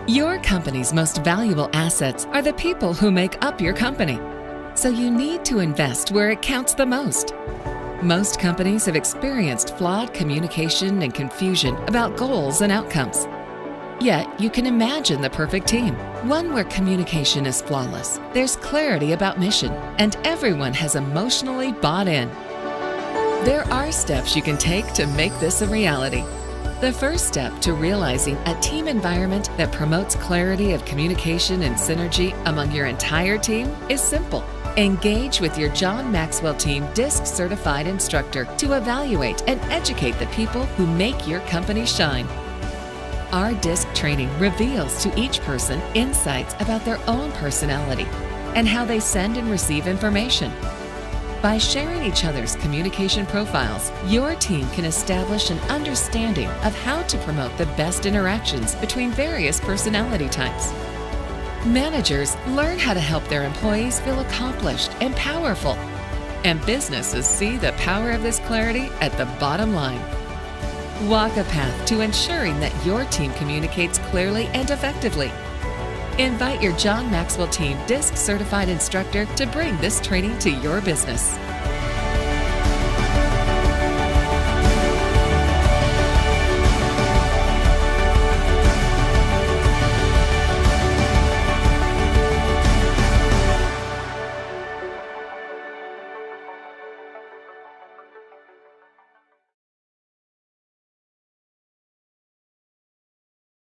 Your company's most valuable assets are the people who make up your company. So you need to invest where it counts the most. Most companies have experienced flawed communication and confusion about goals and outcomes. Yet, you can imagine the perfect team, one where communication is flawless, there's clarity about mission, and everyone has emotionally bought in. There are steps you can take to make this a reality. The first step to realizing a team environment that promotes clarity of communication and synergy among your entire team is simple. Engage with your John Maxwell Team DISC certified instructor to evaluate and educate the people who make your company shine. Our DISC training reveals to each person insights about their own personality and how they send and receive information. By sharing each other's communication profiles, your team can establish an understanding of how to promote the best interactions between various personality types. Managers learn how to help their employees feel accomplished and powerful. And businesses see the power of this clarity at the bottom line. Walk a path to ensuring that your team communicates clearly and effectively. Invite your John Maxwell Team DISC certified instructor to bring this training to your business.